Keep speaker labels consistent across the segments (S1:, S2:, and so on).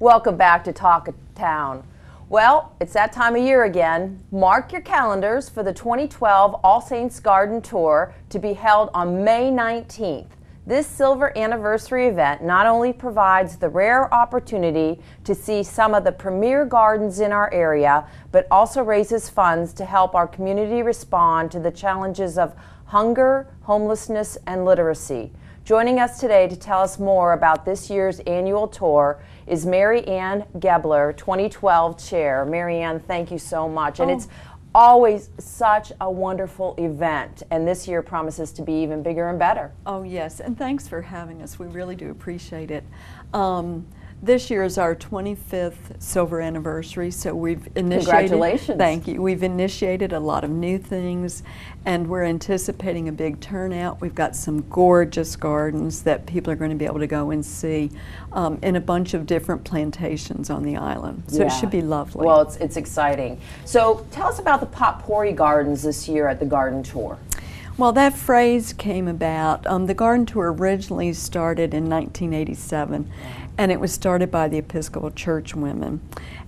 S1: Welcome back to Talk of Town. Well, it's that time of year again. Mark your calendars for the 2012 All Saints Garden Tour to be held on May 19th. This silver anniversary event not only provides the rare opportunity to see some of the premier gardens in our area, but also raises funds to help our community respond to the challenges of hunger, homelessness, and literacy. Joining us today to tell us more about this year's annual tour is Mary Ann Gebler, 2012 Chair. Mary Ann, thank you so much. And it's always such a wonderful event, and this year promises to be even bigger and better.
S2: Oh yes, and thanks for having us. We really do appreciate it. This year is our 25th silver anniversary, so we've initiated—
S1: Congratulations.
S2: Thank you. We've initiated a lot of new things, and we're anticipating a big turnout. We've got some gorgeous gardens that people are going to be able to go and see in a bunch of different plantations on the island. So it should be lovely.
S1: Well, it's exciting. So tell us about the Potpourri Gardens this year at the Garden Tour.
S2: Well, that phrase came about, the Garden Tour originally started in 1987, and it was started by the Episcopal Church women.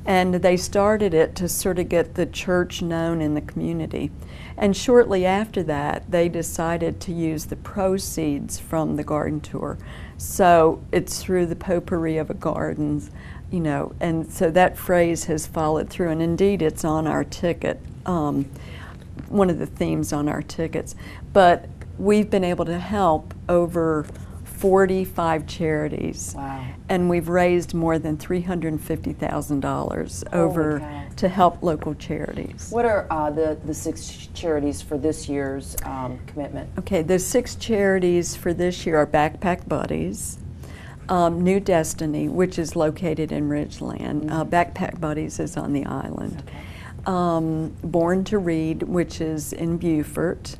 S2: And they started it to sort of get the church known in the community. And shortly after that, they decided to use the proceeds from the Garden Tour. So it's through the Potpourri of Gardens, you know, and so that phrase has followed through, and indeed it's on our ticket. One of the themes on our tickets, but we've been able to help over 45 charities.
S1: Wow.
S2: And we've raised more than $350,000 over to help local charities.
S1: What are the 6 charities for this year's commitment?
S2: Okay, the 6 charities for this year are Backpack Buddies, New Destiny, which is located in Ridgeland. Backpack Buddies is on the island.
S1: Okay.
S2: Born to Read, which is in Beaufort,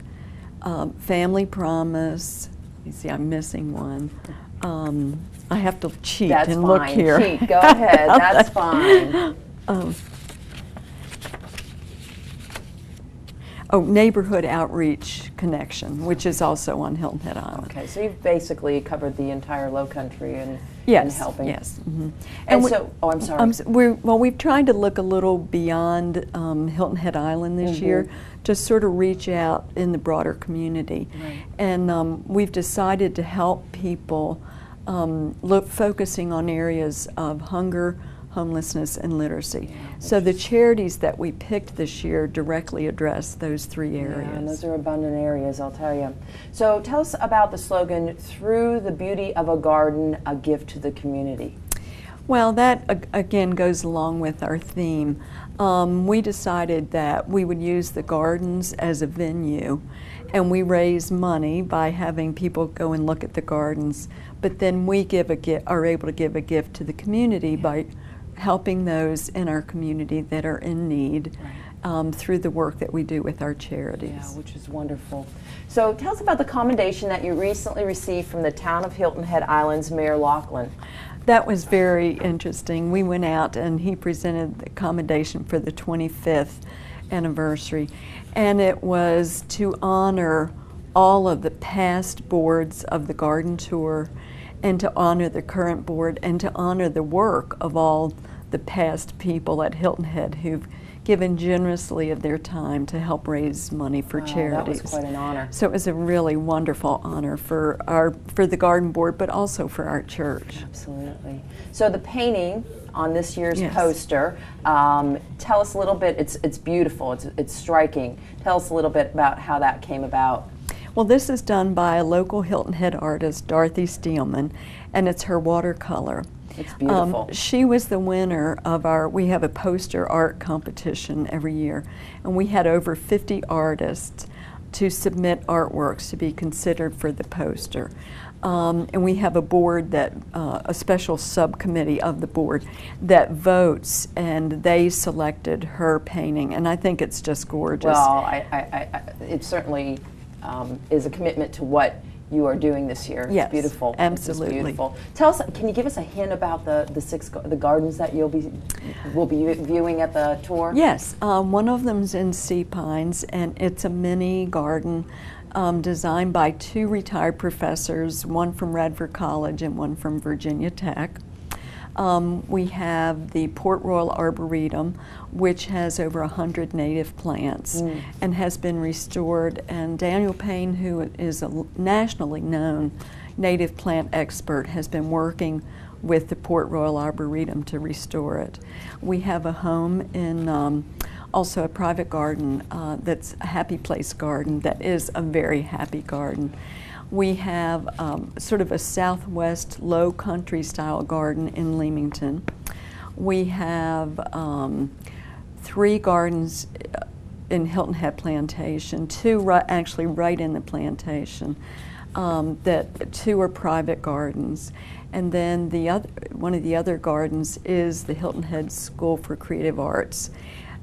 S2: Family Promise. You see, I'm missing one. I have to cheat and look here.
S1: Cheat. Go ahead. That's fine.
S2: Neighborhood Outreach Connection, which is also on Hilton Head Island.
S1: Okay, so you've basically covered the entire Low Country and helping.
S2: Yes. Mm-hmm.
S1: And so, I'm sorry.
S2: We've tried to look a little beyond Hilton Head Island this year, to sort of reach out in the broader community.
S1: Right.
S2: And we've decided to help people focusing on areas of hunger, homelessness, and literacy. So the charities that we picked this year directly address those 3 areas.
S1: Yeah, and those are abundant areas, I'll tell you. So tell us about the slogan, "Through the beauty of a garden, a gift to the community."
S2: Well, that again goes along with our theme. We decided that we would use the gardens as a venue, and we raise money by having people go and look at the gardens, but then we are able to give a gift to the community by helping those in our community that are in need through the work that we do with our charities.
S1: Yeah, which is wonderful. So tell us about the commendation that you recently received from the town of Hilton Head Island's Mayor Laughlin.
S2: That was very interesting. We went out and he presented the commendation for the 25th anniversary, and it was to honor all of the past boards of the Garden Tour, and to honor the current board, and to honor the work of all the past people at Hilton Head who've given generously of their time to help raise money for charities.
S1: That was quite an honor.
S2: So it was a really wonderful honor for the Garden Board, but also for our church.
S1: Absolutely. So the painting on this year's poster, tell us a little bit. It's beautiful. It's striking. Tell us a little bit about how that came about.
S2: Well, this is done by a local Hilton Head artist, Dorothy Steelman, and it's her watercolor.
S1: It's beautiful.
S2: She was the winner of we have a poster art competition every year, and we had over 50 artists to submit artworks to be considered for the poster. And we have a board a special subcommittee of the board that votes, and they selected her painting, and I think it's just gorgeous.
S1: Well, it certainly is a commitment to what you are doing this year.
S2: Yes,
S1: it's beautiful.
S2: absolutely.
S1: It's beautiful. Tell us, can you give us a hint about the gardens that we'll be viewing at the tour?
S2: Yes, one of them's in Sea Pines, and it's a mini garden designed by 2 retired professors, one from Radford College and one from Virginia Tech. We have the Port Royal Arboretum, which has over 100 native plants and has been restored. And Daniel Payne, who is a nationally known native plant expert, has been working with the Port Royal Arboretum to restore it. We have a home in also a private garden that's a happy place garden that is a very happy garden. We have sort of a southwest low country style garden in Leamington. We have 3 gardens in Hilton Head Plantation, 2 actually right in the plantation. That 2 are private gardens. And then one of the other gardens is the Hilton Head School for Creative Arts,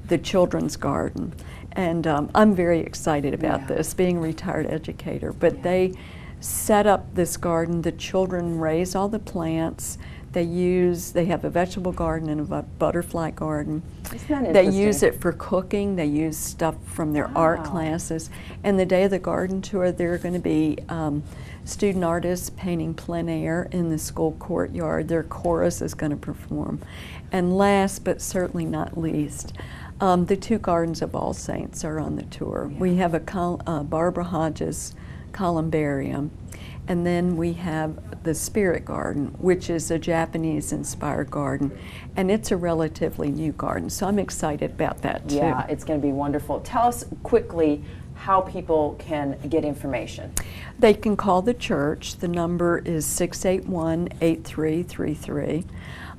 S2: the children's garden. And I'm very excited about this, being a retired educator. But they set up this garden. The children raise all the plants. They have a vegetable garden and a butterfly garden.
S1: Isn't that interesting?
S2: They use it for cooking. They use stuff from their art classes. And the day of the garden tour, there are going to be student artists painting plein air in the school courtyard. Their chorus is going to perform. And last but certainly not least, the 2 gardens of All Saints are on the tour. Yeah. We have a Barbara Hodges columbarium, and then we have the Spirit Garden, which is a Japanese-inspired garden, and it's a relatively new garden, so I'm excited about that too.
S1: Yeah, it's going to be wonderful. Tell us quickly how people can get information.
S2: They can call the church. The number is 681-8333.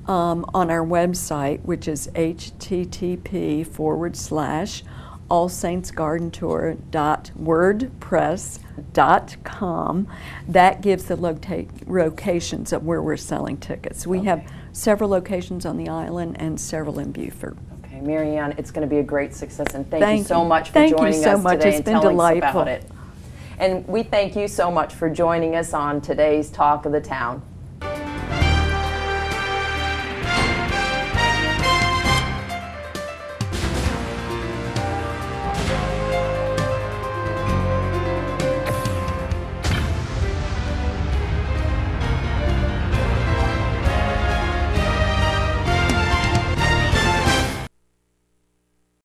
S2: On our website, which is http://allsaintsgardentour.wordpress.com. That gives the locations of where we're selling tickets. We have several locations on the island and several in Beaufort.
S1: Okay, Marianne, it's going to be a great success, and thank you so much for joining us today and
S2: telling us about
S1: it. And we thank you so much for joining us on today's Talk of the Town.